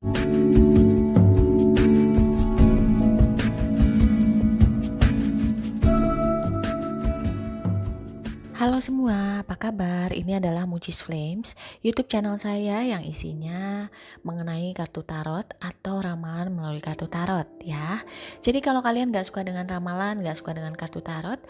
Halo semua, apa kabar? Ini adalah Mucis Flames, YouTube channel saya yang isinya mengenai kartu tarot atau ramalan melalui kartu tarot ya. Jadi kalau kalian gak suka dengan ramalan, gak suka dengan kartu tarot,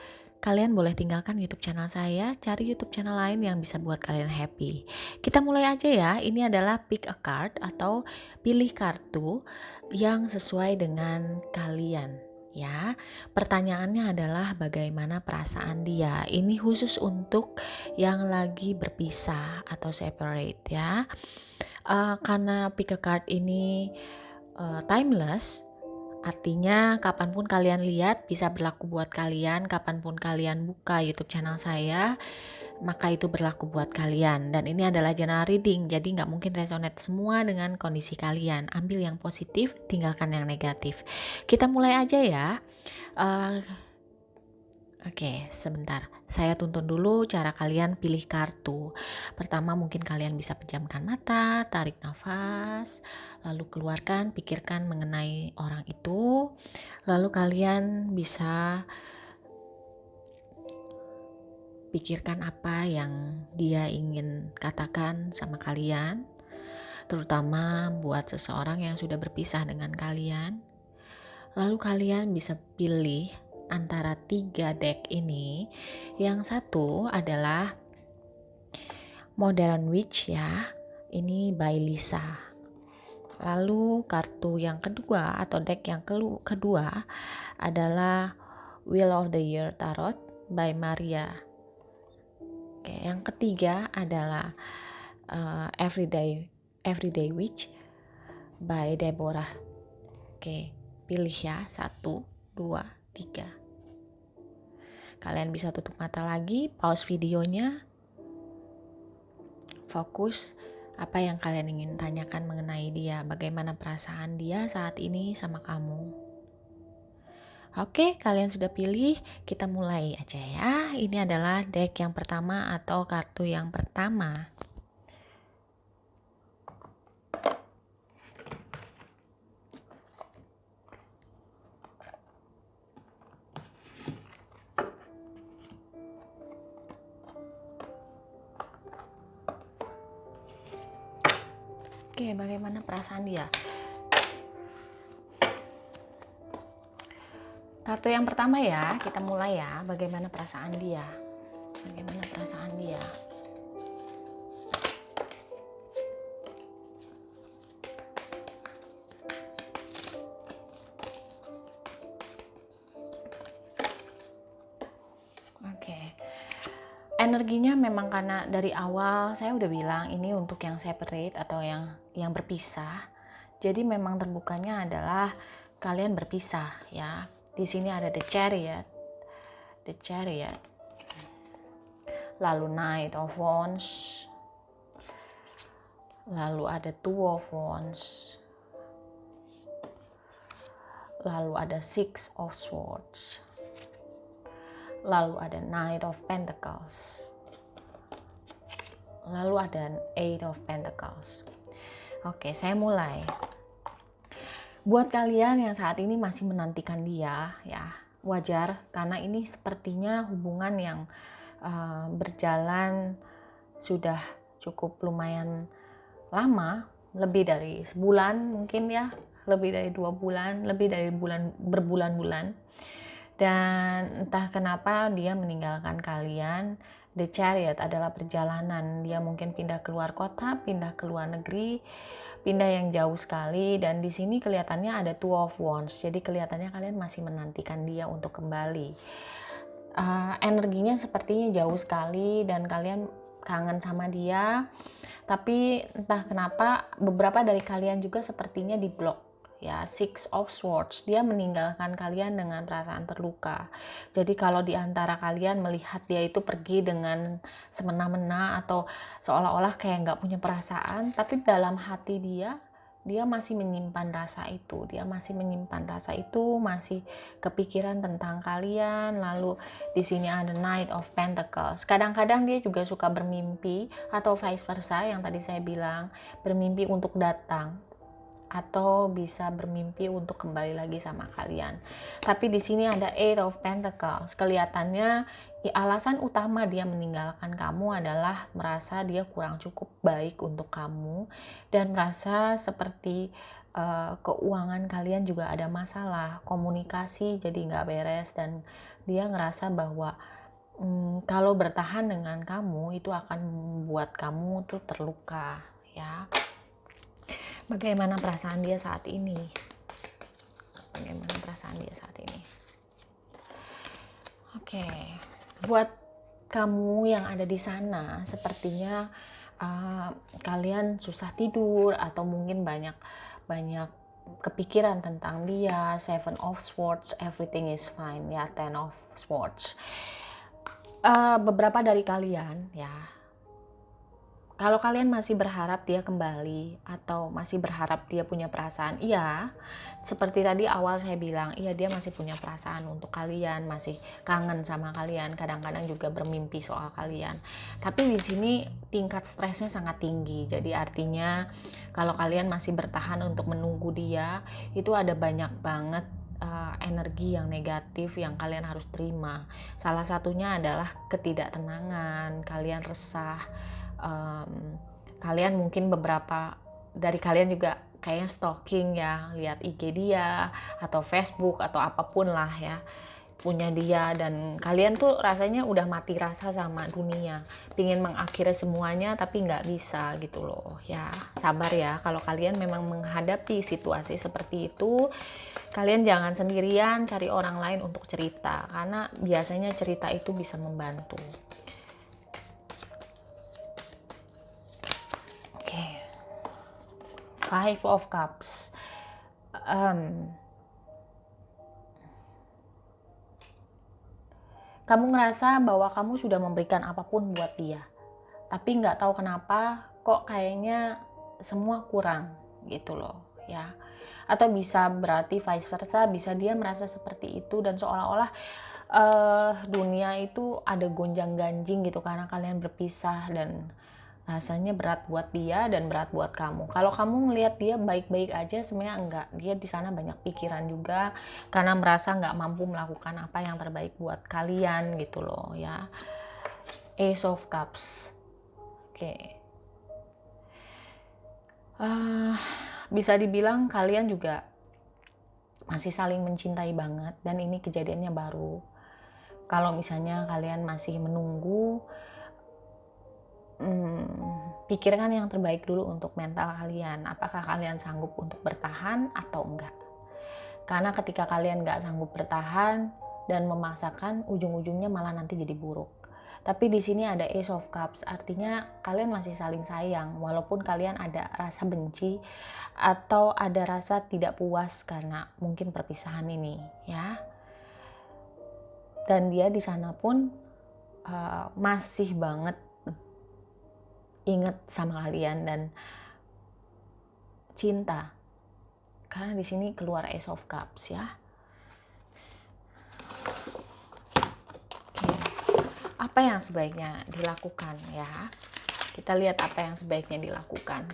kalian boleh tinggalkan YouTube channel saya, cari YouTube channel lain yang bisa buat kalian happy. Kita mulai aja ya, ini adalah pick a card atau pilih kartu yang sesuai dengan kalian. Ya, pertanyaannya adalah bagaimana perasaan dia. Ini khusus untuk yang lagi berpisah atau separate ya. Karena pick a card ini timeless, artinya kapanpun kalian lihat bisa berlaku buat kalian, kapanpun kalian buka YouTube channel saya, maka itu berlaku buat kalian. Dan ini adalah general reading, jadi nggak mungkin resonate semua dengan kondisi kalian. Ambil yang positif, tinggalkan yang negatif. Kita mulai aja ya. Oke, sebentar. Saya tuntun dulu cara kalian pilih kartu. Pertama mungkin kalian bisa pejamkan mata, tarik nafas, lalu keluarkan, pikirkan mengenai orang itu. Lalu kalian bisa pikirkan apa yang dia ingin katakan sama kalian, terutama buat seseorang yang sudah berpisah dengan kalian. Lalu kalian bisa pilih antara 3 deck ini. Yang satu adalah Modern Witch ya, ini by Lisa. Lalu kartu yang kedua atau deck yang kedua adalah Wheel of the Year Tarot by Maria. Oke, yang ketiga adalah Everyday Witch by Deborah. Oke, pilih ya 1, 2, 3. Kalian bisa tutup mata lagi, pause videonya, fokus apa yang kalian ingin tanyakan mengenai dia, bagaimana perasaan dia saat ini sama kamu. Oke, kalian sudah pilih, kita mulai aja ya. Ini adalah deck yang pertama atau kartu yang pertama. Oke, bagaimana perasaan dia? Kartu yang pertama ya, kita mulai ya. Bagaimana perasaan dia? Bagaimana perasaan dia? Oke. Energinya memang karena dari awal saya udah bilang ini untuk yang separate atau yang berpisah. Jadi memang terbukanya adalah kalian berpisah ya. Di sini ada the Chariot, lalu Knight of Wands, lalu ada Two of Wands, lalu ada Six of Swords, lalu ada Knight of Pentacles, lalu ada Eight of Pentacles. Oke, saya mulai. Buat kalian yang saat ini masih menantikan dia ya, wajar karena ini sepertinya hubungan yang berjalan sudah cukup lumayan lama, lebih dari sebulan mungkin ya, lebih dari 2 bulan, lebih dari berbulan-bulan. Dan entah kenapa dia meninggalkan kalian. The Chariot adalah perjalanan, dia mungkin pindah keluar kota, pindah ke luar negeri, pindah yang jauh sekali. Dan di sini kelihatannya ada Two of Wands, jadi kelihatannya kalian masih menantikan dia untuk kembali. Energinya sepertinya jauh sekali dan kalian kangen sama dia, tapi entah kenapa beberapa dari kalian juga sepertinya diblok ya. Six of Swords, dia meninggalkan kalian dengan perasaan terluka. Jadi kalau di antara kalian melihat dia itu pergi dengan semena-mena atau seolah-olah kayak nggak punya perasaan, tapi dalam hati dia masih menyimpan rasa itu, masih kepikiran tentang kalian. Lalu di sini ada Knight of Pentacles. Kadang-kadang dia juga suka bermimpi atau vice versa yang tadi saya bilang, bermimpi untuk datang atau bisa bermimpi untuk kembali lagi sama kalian. Tapi di sini ada Eight of Pentacles. Kelihatannya alasan utama dia meninggalkan kamu adalah merasa dia kurang cukup baik untuk kamu dan merasa seperti keuangan kalian juga ada masalah, komunikasi jadi nggak beres, dan dia ngerasa bahwa kalau bertahan dengan kamu itu akan membuat kamu tuh terluka, ya. Bagaimana perasaan dia saat ini? Bagaimana perasaan dia saat ini? Oke, buat kamu yang ada di sana, sepertinya kalian susah tidur atau mungkin banyak kepikiran tentang dia. Seven of Swords, everything is fine, ya. Ten of Swords. Beberapa dari kalian, ya, kalau kalian masih berharap dia kembali atau masih berharap dia punya perasaan, iya, seperti tadi awal saya bilang, iya, dia masih punya perasaan untuk kalian, masih kangen sama kalian, kadang-kadang juga bermimpi soal kalian. Tapi di sini tingkat stresnya sangat tinggi, jadi artinya kalau kalian masih bertahan untuk menunggu dia, itu ada banyak banget energi yang negatif yang kalian harus terima. Salah satunya adalah ketidaktenangan, kalian resah. Kalian mungkin beberapa dari kalian juga kayaknya stalking, ya, lihat IG dia atau Facebook atau apapun lah, ya, punya dia, dan kalian tuh rasanya udah mati rasa sama dunia, pingin mengakhiri semuanya tapi nggak bisa gitu loh, ya. Sabar ya, kalau kalian memang menghadapi situasi seperti itu, kalian jangan sendirian, cari orang lain untuk cerita, karena biasanya cerita itu bisa membantu. Five of Cups. Kamu ngerasa bahwa kamu sudah memberikan apapun buat dia, tapi nggak tahu kenapa kok kayaknya semua kurang gitu loh, ya. Atau bisa berarti vice versa, bisa dia merasa seperti itu dan seolah-olah dunia itu ada gonjang-ganjing gitu karena kalian berpisah, dan rasanya berat buat dia dan berat buat kamu. Kalau kamu ngelihat dia baik-baik aja, sebenarnya enggak. Dia di sana banyak pikiran juga karena merasa nggak mampu melakukan apa yang terbaik buat kalian gitu loh, ya. Ace of Cups. Oke. Bisa dibilang kalian juga masih saling mencintai banget, dan ini kejadiannya baru. Kalau misalnya kalian masih menunggu, pikirkan yang terbaik dulu untuk mental kalian. Apakah kalian sanggup untuk bertahan atau enggak? Karena ketika kalian nggak sanggup bertahan dan memaksakan, ujung-ujungnya malah nanti jadi buruk. Tapi di sini ada Ace of Cups, artinya kalian masih saling sayang, walaupun kalian ada rasa benci atau ada rasa tidak puas karena mungkin perpisahan ini, ya. Dan dia di sana pun masih banget inget sama kalian dan cinta, karena di sini keluar Ace of Cups, ya. Oke. Apa yang sebaiknya dilakukan, ya? Kita lihat apa yang sebaiknya dilakukan.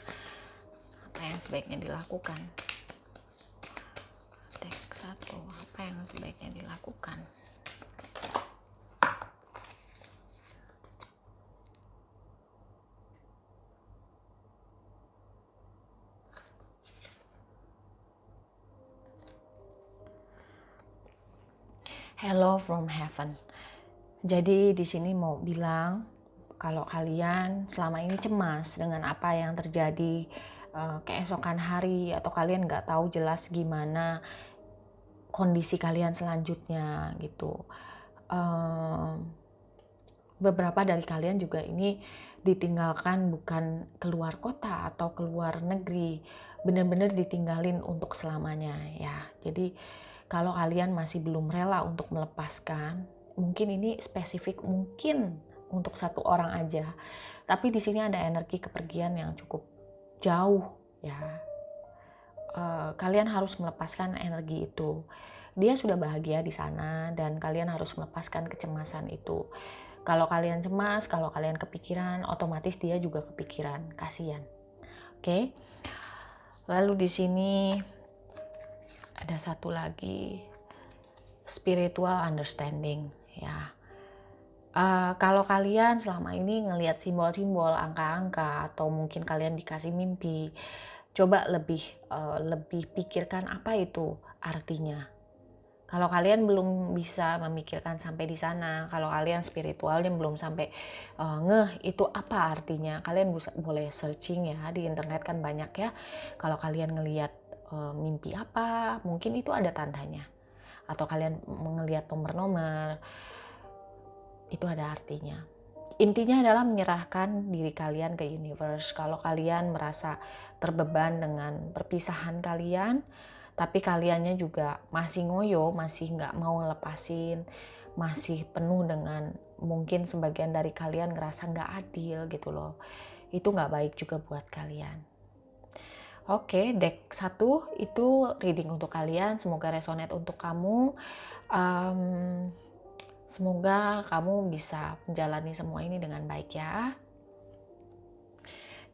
Apa yang sebaiknya dilakukan? Deck 1, apa yang sebaiknya dilakukan? Hello from Heaven. Jadi di sini mau bilang kalau kalian selama ini cemas dengan apa yang terjadi keesokan hari, atau kalian nggak tahu jelas gimana kondisi kalian selanjutnya gitu. Beberapa dari kalian juga ini ditinggalkan bukan keluar kota atau keluar negeri, benar-benar ditinggalin untuk selamanya, ya. Jadi kalau kalian masih belum rela untuk melepaskan, mungkin ini spesifik mungkin untuk satu orang aja. Tapi di sini ada energi kepergian yang cukup jauh, ya. Kalian harus melepaskan energi itu. Dia sudah bahagia di sana dan kalian harus melepaskan kecemasan itu. Kalau kalian cemas, kalau kalian kepikiran, otomatis dia juga kepikiran. Kasian. Oke. Lalu di sini ada satu lagi, spiritual understanding ya. Kalau kalian selama ini ngelihat simbol-simbol, angka-angka, atau mungkin kalian dikasih mimpi, coba lebih pikirkan apa itu artinya. Kalau kalian belum bisa memikirkan sampai di sana, kalau kalian spiritualnya belum sampai ngeh itu apa artinya, kalian boleh searching ya di internet, kan banyak ya. Kalau kalian ngelihat mimpi apa, mungkin itu ada tandanya. Atau kalian ngelihat nomor-nomor, itu ada artinya. Intinya adalah menyerahkan diri kalian ke universe. Kalau kalian merasa terbeban dengan perpisahan kalian, tapi kaliannya juga masih ngoyo, masih nggak mau ngelepasin, masih penuh dengan, mungkin sebagian dari kalian ngerasa nggak adil gitu loh. Itu nggak baik juga buat kalian. Oke, deck 1 itu reading untuk kalian. Semoga resonate untuk kamu. Semoga kamu bisa menjalani semua ini dengan baik ya.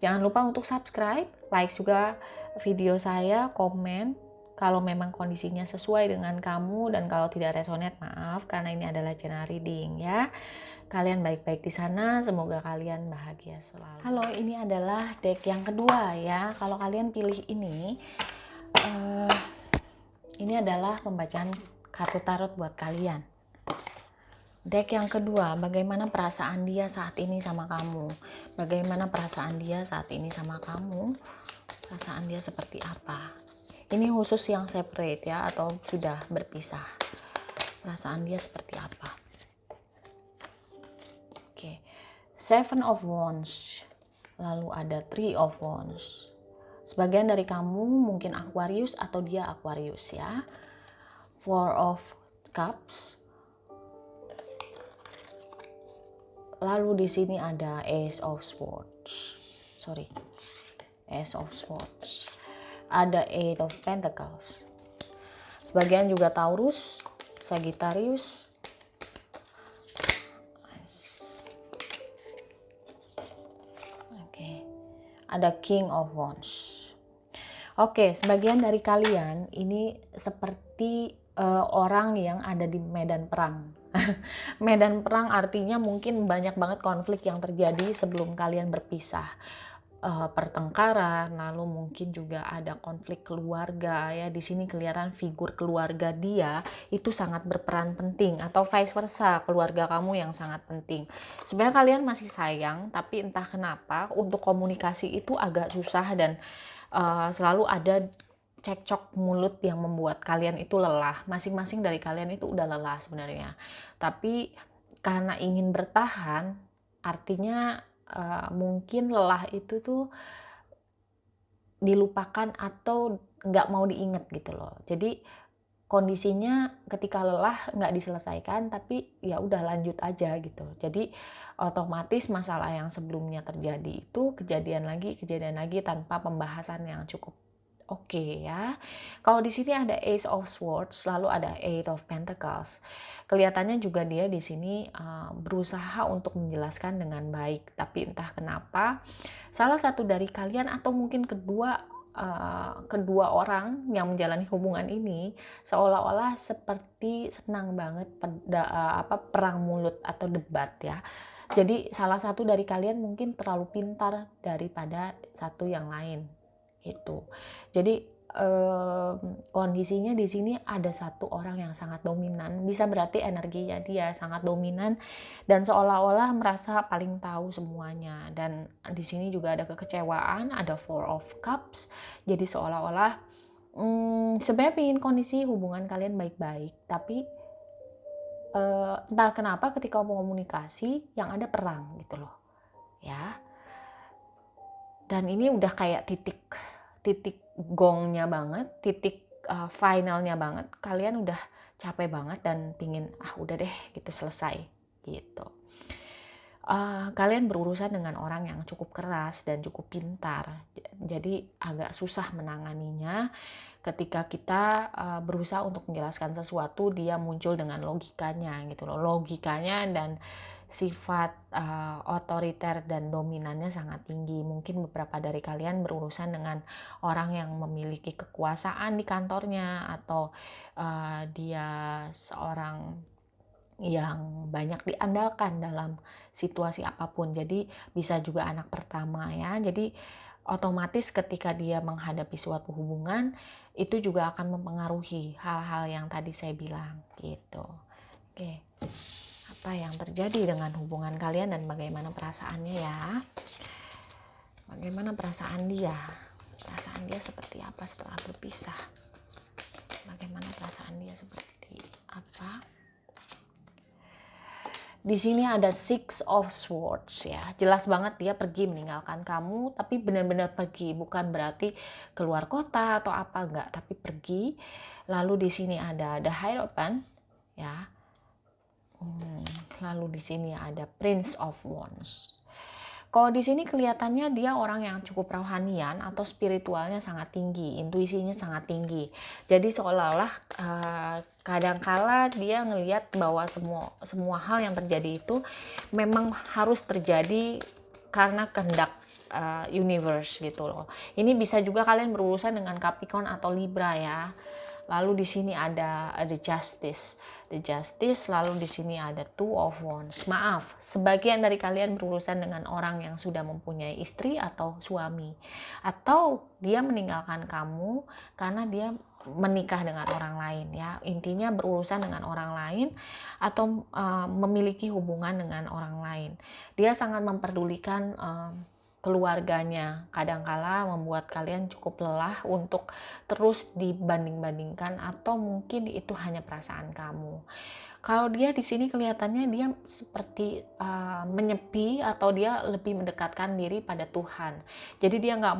Jangan lupa untuk subscribe, like juga video saya, komen kalau memang kondisinya sesuai dengan kamu, dan kalau tidak resonate maaf karena ini adalah channel reading ya. Kalian baik-baik di sana, semoga kalian bahagia selalu. Halo, ini adalah deck yang kedua ya. Kalau kalian pilih ini adalah pembacaan kartu tarot buat kalian. Deck yang kedua, bagaimana perasaan dia saat ini sama kamu? Bagaimana perasaan dia saat ini sama kamu? Perasaan dia seperti apa? Ini khusus yang separate ya, atau sudah berpisah. Perasaan dia seperti apa? Oke. Seven of Wands. Lalu ada Three of Wands. Sebagian dari kamu mungkin Aquarius atau dia Aquarius ya. Four of Cups. Lalu di sini ada Ace of Swords. Ace of Swords. Ada Eight of Pentacles. Sebagian juga Taurus, Sagittarius. Oke. Ada King of Wands. Oke, sebagian dari kalian ini seperti orang yang ada di medan perang. Medan perang artinya mungkin banyak banget konflik yang terjadi sebelum kalian berpisah. Pertengkaran, lalu mungkin juga ada konflik keluarga ya. Di sini kelihatan figur keluarga dia itu sangat berperan penting, atau vice versa, keluarga kamu yang sangat penting. Sebenarnya kalian masih sayang, tapi entah kenapa untuk komunikasi itu agak susah, dan selalu ada cekcok mulut yang membuat kalian itu lelah. Masing-masing dari kalian itu udah lelah sebenarnya, tapi karena ingin bertahan, artinya mungkin lelah itu tuh dilupakan atau nggak mau diingat gitu loh. Jadi kondisinya ketika lelah nggak diselesaikan, tapi ya udah lanjut aja gitu. Jadi otomatis masalah yang sebelumnya terjadi itu kejadian lagi tanpa pembahasan yang cukup oke ya. Kalau di sini ada Ace of Swords, lalu ada Eight of Pentacles. Kelihatannya juga dia di sini berusaha untuk menjelaskan dengan baik, tapi entah kenapa salah satu dari kalian atau mungkin kedua orang yang menjalani hubungan ini seolah-olah seperti senang banget perang mulut atau debat ya. Jadi salah satu dari kalian mungkin terlalu pintar daripada satu yang lain itu. Jadi kondisinya di sini ada satu orang yang sangat dominan, bisa berarti energinya dia sangat dominan dan seolah-olah merasa paling tahu semuanya. Dan di sini juga ada kekecewaan, ada Four of Cups. Jadi seolah-olah sebenarnya pengen kondisi hubungan kalian baik-baik, tapi entah kenapa ketika mau komunikasi yang ada perang gitu loh ya. Dan ini udah kayak titik gongnya banget, titik finalnya banget. Kalian udah capek banget dan pingin udah deh gitu, selesai gitu. Kalian berurusan dengan orang yang cukup keras dan cukup pintar, jadi agak susah menanganinya. Ketika kita berusaha untuk menjelaskan sesuatu, dia muncul dengan logikanya gitu loh, logikanya, dan sifat otoriter dan dominannya sangat tinggi. Mungkin beberapa dari kalian berurusan dengan orang yang memiliki kekuasaan di kantornya, atau dia seorang yang banyak diandalkan dalam situasi apapun. Jadi bisa juga anak pertama ya. Jadi otomatis ketika dia menghadapi suatu hubungan, itu juga akan mempengaruhi hal-hal yang tadi saya bilang gitu. Oke. Apa yang terjadi dengan hubungan kalian dan bagaimana perasaannya ya? Bagaimana perasaan dia? Perasaan dia seperti apa setelah berpisah? Bagaimana perasaan dia seperti apa? Di sini ada Six of Swords ya. Jelas banget dia pergi meninggalkan kamu, tapi benar-benar pergi, bukan berarti keluar kota atau apa, enggak, tapi pergi. Lalu di sini ada The Hierophant ya. Lalu di sini ada Prince of Wands. Kalau di sini kelihatannya dia orang yang cukup rohanian atau spiritualnya sangat tinggi, intuisinya sangat tinggi. Jadi seolah-olah kadangkala dia ngelihat bahwa semua hal yang terjadi itu memang harus terjadi karena kehendak universe gitu loh. Ini bisa juga kalian berurusan dengan Capricorn atau Libra ya. Lalu di sini ada the justice, lalu di sini ada two of wands. Maaf, sebagian dari kalian berurusan dengan orang yang sudah mempunyai istri atau suami, atau dia meninggalkan kamu karena dia menikah dengan orang lain ya. Intinya berurusan dengan orang lain atau memiliki hubungan dengan orang lain. Dia sangat memperdulikan keluarganya, kadangkala membuat kalian cukup lelah untuk terus dibanding-bandingkan, atau mungkin itu hanya perasaan kamu. Kalau dia di sini kelihatannya dia seperti menyepi, atau dia lebih mendekatkan diri pada Tuhan. Jadi dia nggak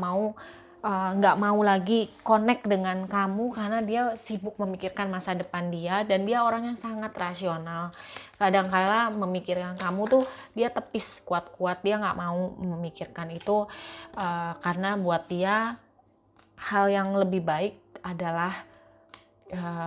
mau lagi connect dengan kamu karena dia sibuk memikirkan masa depan dia, dan dia orangnya sangat rasional. Kadangkala memikirkan kamu tuh dia tepis kuat-kuat, dia nggak mau memikirkan itu karena buat dia hal yang lebih baik adalah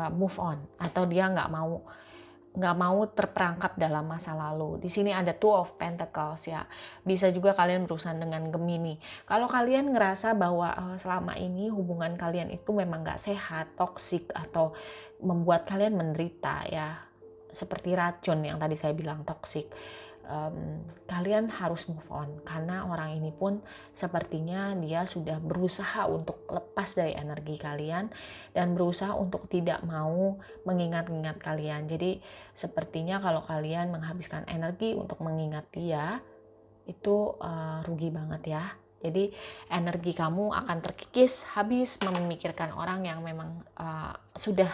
move on, atau dia nggak mau terperangkap dalam masa lalu. Di sini ada Two of Pentacles ya. Bisa juga kalian berurusan dengan Gemini. Kalau kalian ngerasa bahwa selama ini hubungan kalian itu memang nggak sehat, toksik, atau membuat kalian menderita ya, seperti racun yang tadi saya bilang toksik, kalian harus move on, karena orang ini pun sepertinya dia sudah berusaha untuk lepas dari energi kalian dan berusaha untuk tidak mau mengingat-ingat kalian. Jadi sepertinya kalau kalian menghabiskan energi untuk mengingat dia, itu rugi banget ya. Jadi energi kamu akan terkikis habis memikirkan orang yang memang sudah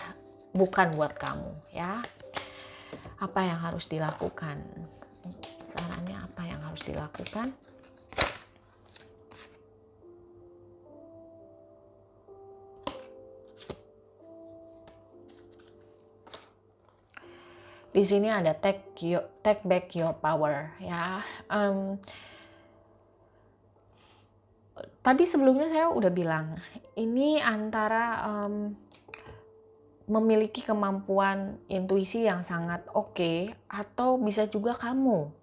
bukan buat kamu ya. Apa yang harus dilakukan? Sarannya apa yang harus dilakukan? Di sini ada take back your power ya. Tadi sebelumnya saya udah bilang, ini antara memiliki kemampuan intuisi yang sangat oke, atau bisa juga kamu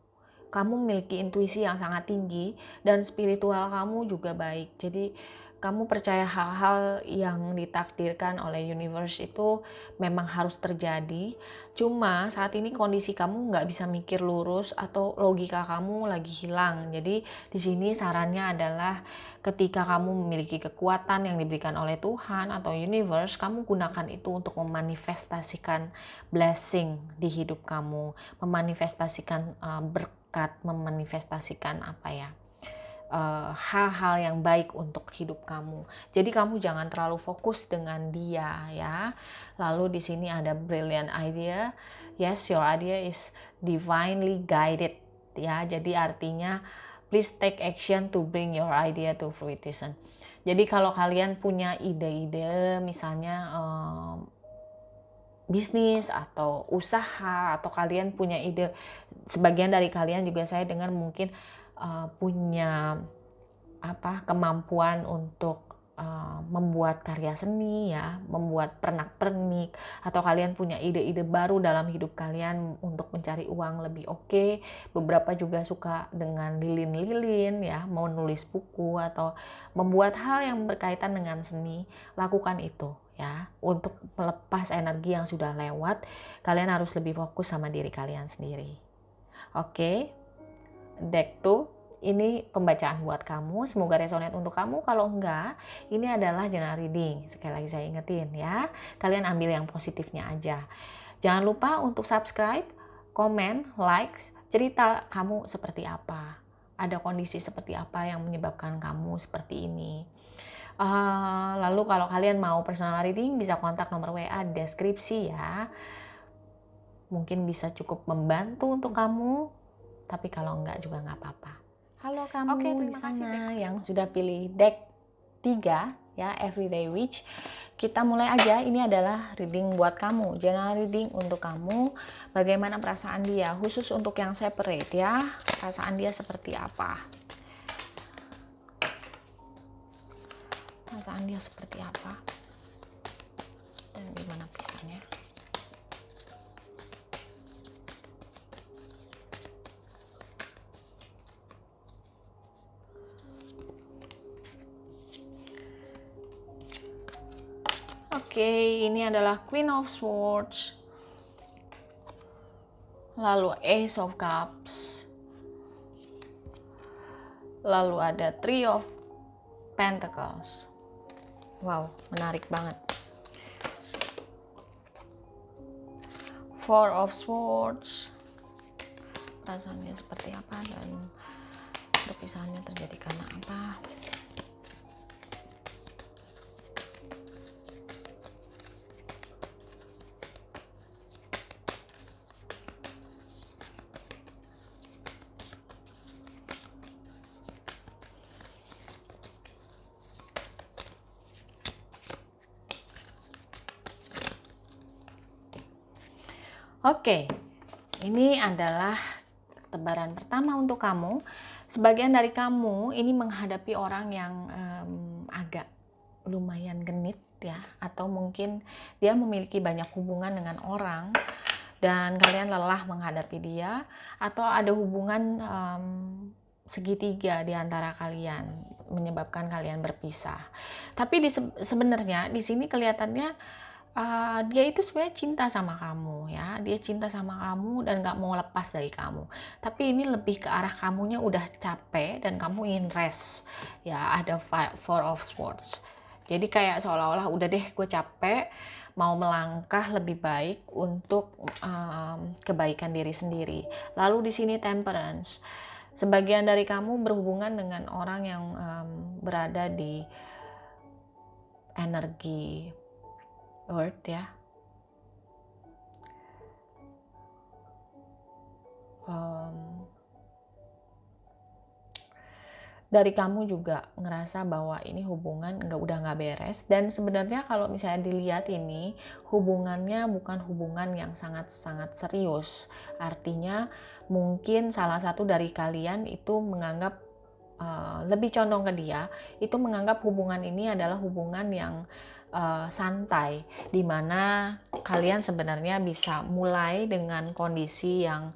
memiliki intuisi yang sangat tinggi dan spiritual kamu juga baik. Jadi kamu percaya hal-hal yang ditakdirkan oleh universe itu memang harus terjadi. Cuma saat ini kondisi kamu nggak bisa mikir lurus, atau logika kamu lagi hilang. Jadi di sini sarannya adalah ketika kamu memiliki kekuatan yang diberikan oleh Tuhan atau universe, kamu gunakan itu untuk memanifestasikan blessing di hidup kamu, memanifestasikan berkat, memanifestasikan hal-hal yang baik untuk hidup kamu. Jadi kamu jangan terlalu fokus dengan dia ya. Lalu di sini ada brilliant idea. Yes, your idea is divinely guided ya. Jadi artinya please take action to bring your idea to fruition. Jadi kalau kalian punya ide-ide, misalnya bisnis atau usaha, atau kalian punya ide, sebagian dari kalian juga saya dengar mungkin punya kemampuan untuk membuat karya seni ya, membuat pernak-pernik, atau kalian punya ide-ide baru dalam hidup kalian untuk mencari uang lebih oke. Beberapa juga suka dengan lilin-lilin ya, mau nulis buku atau membuat hal yang berkaitan dengan seni. Lakukan itu ya, untuk melepas energi yang sudah lewat. Kalian harus lebih fokus sama diri kalian sendiri. Oke, deck tuh. Ini pembacaan buat kamu, semoga resonate untuk kamu. Kalau enggak, ini adalah general reading. Sekali lagi saya ingetin ya, kalian ambil yang positifnya aja. Jangan lupa untuk subscribe, komen, likes, cerita kamu seperti apa. Ada kondisi seperti apa yang menyebabkan kamu seperti ini. Lalu kalau kalian mau personal reading, bisa kontak nomor WA di deskripsi ya. Mungkin bisa cukup membantu untuk kamu, tapi kalau enggak juga nggak apa-apa. Halo kamu di sana yang sudah pilih deck 3 ya, Everyday Witch. Kita mulai aja. Ini adalah reading buat kamu, general reading untuk kamu. Bagaimana perasaan dia, khusus untuk yang separate ya. Perasaan dia seperti apa? Perasaan dia seperti apa? Dan gimana pisahnya? Oke, ini adalah Queen of Swords, lalu Ace of Cups, lalu ada Three of Pentacles. Wow, menarik banget. Four of Swords, perasaannya seperti apa dan perpisahannya terjadi karena apa? Oke, ini adalah tebaran pertama untuk kamu. Sebagian dari kamu ini menghadapi orang yang agak lumayan genit ya, atau mungkin dia memiliki banyak hubungan dengan orang dan kalian lelah menghadapi dia, atau ada hubungan segitiga di antara kalian menyebabkan kalian berpisah. Tapi sebenarnya di sini kelihatannya dia itu sebenarnya cinta sama kamu ya, dia cinta sama kamu dan nggak mau lepas dari kamu. Tapi ini lebih ke arah kamunya udah capek dan kamu ingin rest ya. Ada Four of Swords, jadi kayak seolah-olah udah deh gue capek, mau melangkah lebih baik untuk kebaikan diri sendiri. Lalu di sini Temperance, sebagian dari kamu berhubungan dengan orang yang berada di energi Earth ya. Dari kamu juga ngerasa bahwa ini hubungan udah nggak beres, dan sebenarnya kalau misalnya dilihat ini hubungannya bukan hubungan yang sangat-sangat serius. Artinya mungkin salah satu dari kalian itu menganggap lebih condong ke dia, itu menganggap hubungan ini adalah hubungan yang santai, dimana kalian sebenarnya bisa mulai dengan kondisi yang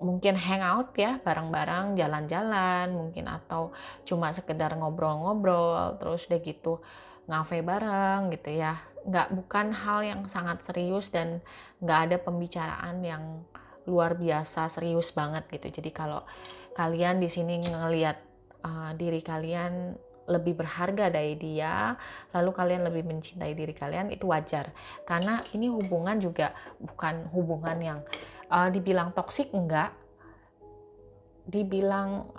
mungkin hangout ya, bareng-bareng jalan-jalan mungkin, atau cuma sekedar ngobrol-ngobrol, terus udah gitu ngafe bareng gitu ya. Bukan hal yang sangat serius dan nggak ada pembicaraan yang luar biasa serius banget gitu. Jadi kalau kalian di sini ngelihat diri kalian lebih berharga dari dia, lalu kalian lebih mencintai diri kalian, itu wajar. Karena ini hubungan juga bukan hubungan yang dibilang toksik, enggak. Dibilang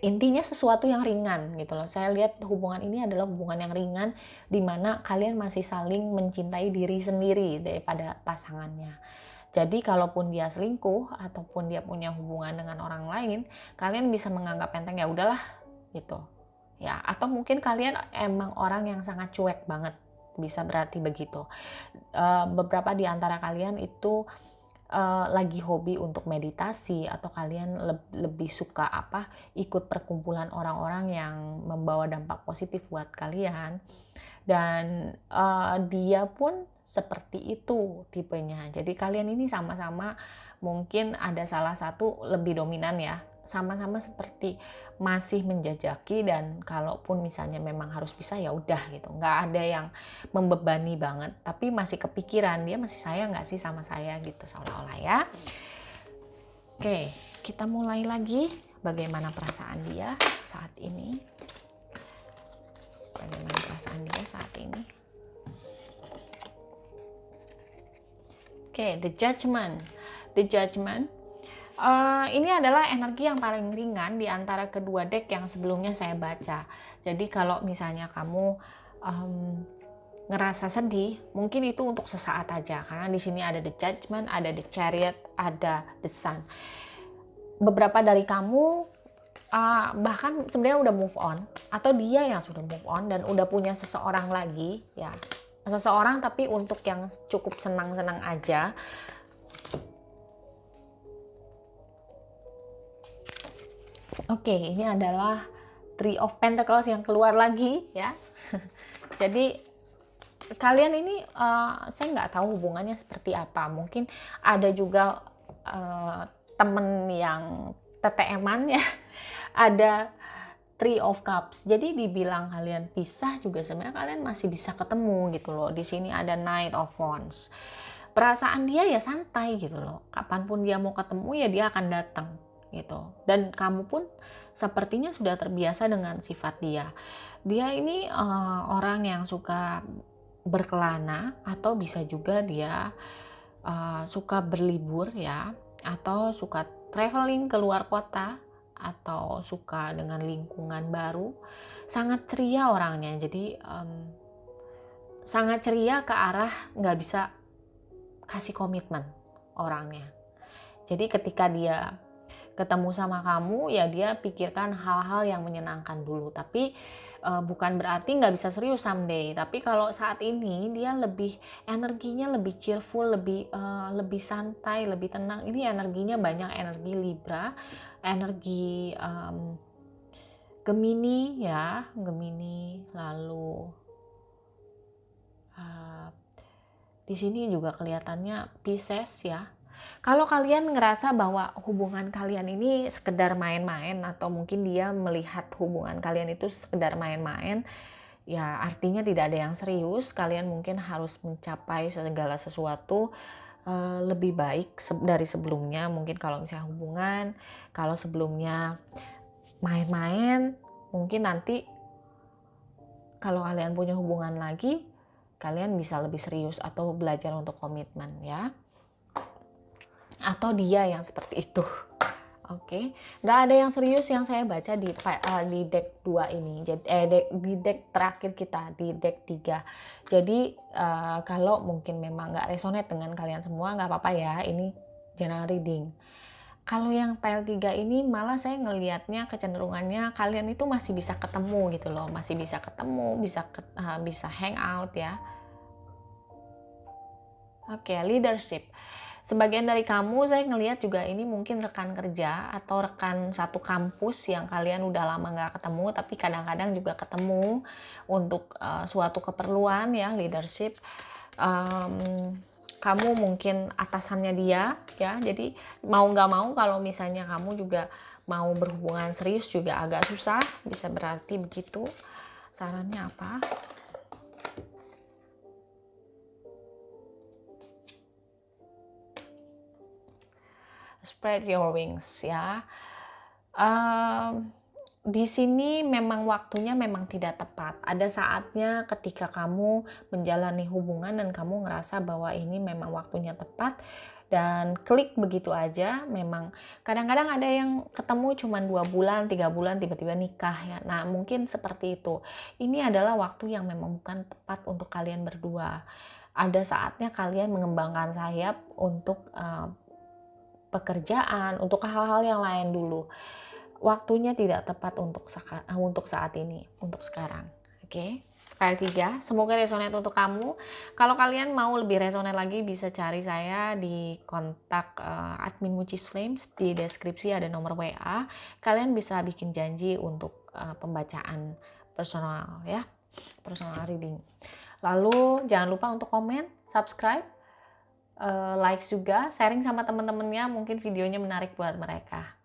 intinya sesuatu yang ringan gitu loh. Saya lihat hubungan ini adalah hubungan yang ringan, dimana kalian masih saling mencintai diri sendiri daripada pasangannya. Jadi kalaupun dia selingkuh ataupun dia punya hubungan dengan orang lain, kalian bisa menganggap enteng, ya udahlah gitu ya. Atau mungkin kalian emang orang yang sangat cuek banget, bisa berarti begitu. Beberapa di antara kalian itu lagi hobi untuk meditasi, atau kalian lebih suka ikut perkumpulan orang-orang yang membawa dampak positif buat kalian. Dan dia pun seperti itu tipenya. Jadi kalian ini sama-sama mungkin ada salah satu lebih dominan ya, sama-sama seperti masih menjajaki, dan kalaupun misalnya memang harus pisah ya udah gitu, nggak ada yang membebani banget, tapi masih kepikiran dia masih sayang nggak sih sama saya gitu, seolah-olah ya. Oke, kita mulai lagi. Bagaimana perasaan dia saat ini? Bagaimana perasaan dia saat ini? Oke, the judgment. The judgment. Ini adalah energi yang paling ringan di antara kedua deck yang sebelumnya saya baca. Jadi kalau misalnya kamu ngerasa sedih, mungkin itu untuk sesaat aja, karena di sini ada the judgment, ada the chariot, ada the sun. Beberapa dari kamu bahkan sebenarnya udah move on, atau dia yang sudah move on dan udah punya seseorang lagi ya, seseorang tapi untuk yang cukup senang-senang aja. Oke, ini adalah Three of Pentacles yang keluar lagi ya. Jadi kalian ini saya nggak tahu hubungannya seperti apa. Mungkin ada juga temen yang TTM-an ya. Ada Three of Cups. Jadi dibilang kalian pisah juga sebenarnya kalian masih bisa ketemu gitu loh. Di sini ada Knight of Wands. Perasaan dia ya santai gitu loh. Kapanpun dia mau ketemu ya dia akan datang gitu. Dan kamu pun sepertinya sudah terbiasa dengan sifat dia. Dia ini orang yang suka berkelana, atau bisa juga dia suka berlibur ya, atau suka traveling ke luar kota, atau suka dengan lingkungan baru. Sangat ceria orangnya, jadi sangat ceria ke arah nggak bisa kasih komitmen orangnya. Jadi ketika dia ketemu sama kamu ya dia pikirkan hal-hal yang menyenangkan dulu, tapi bukan berarti nggak bisa serius someday. Tapi kalau saat ini dia lebih energinya lebih cheerful, lebih santai, lebih tenang. Ini energinya banyak energi Libra, energi Gemini ya, Gemini. Lalu di sini juga kelihatannya Pisces ya. Kalau kalian ngerasa bahwa hubungan kalian ini sekedar main-main, atau mungkin dia melihat hubungan kalian itu sekedar main-main, ya artinya tidak ada yang serius. Kalian mungkin harus mencapai segala sesuatu lebih baik dari sebelumnya. Mungkin kalau misalnya hubungan, kalau sebelumnya main-main, mungkin nanti kalau kalian punya hubungan lagi, kalian bisa lebih serius atau belajar untuk komitmen ya. Atau dia yang seperti itu. Oke, nggak ada yang serius yang saya baca di deck 2 ini. Di deck terakhir kita, di deck 3. Jadi kalau mungkin memang nggak resonate dengan kalian semua, nggak apa-apa ya, ini general reading. Kalau yang tile 3 ini malah saya ngelihatnya kecenderungannya kalian itu masih bisa ketemu gitu loh, masih bisa ketemu, bisa hang out ya. Oke, leadership. Sebagian dari kamu saya ngelihat juga ini mungkin rekan kerja atau rekan satu kampus yang kalian udah lama nggak ketemu, tapi kadang-kadang juga ketemu untuk suatu keperluan ya, leadership. Kamu mungkin atasannya dia ya, jadi mau nggak mau kalau misalnya kamu juga mau berhubungan serius juga agak susah, bisa berarti begitu. Sarannya apa? Spread your wings ya. Di sini memang waktunya memang tidak tepat. Ada saatnya ketika kamu menjalani hubungan dan kamu ngerasa bahwa ini memang waktunya tepat dan klik begitu aja. Memang kadang-kadang ada yang ketemu cuma 2 bulan, 3 bulan tiba-tiba nikah ya. Nah mungkin seperti itu. Ini adalah waktu yang memang bukan tepat untuk kalian berdua. Ada saatnya kalian mengembangkan sayap untuk pekerjaan, untuk hal-hal yang lain dulu. Waktunya tidak tepat untuk saat ini, untuk sekarang. Oke. file 3. Semoga resonate untuk kamu. Kalau kalian mau lebih resonate lagi, bisa cari saya di kontak admin Mucis Flames. Di deskripsi ada nomor WA. Kalian bisa bikin janji untuk pembacaan personal ya, personal reading. Lalu jangan lupa untuk komen, subscribe, like juga, sharing sama teman-temannya, mungkin videonya menarik buat mereka.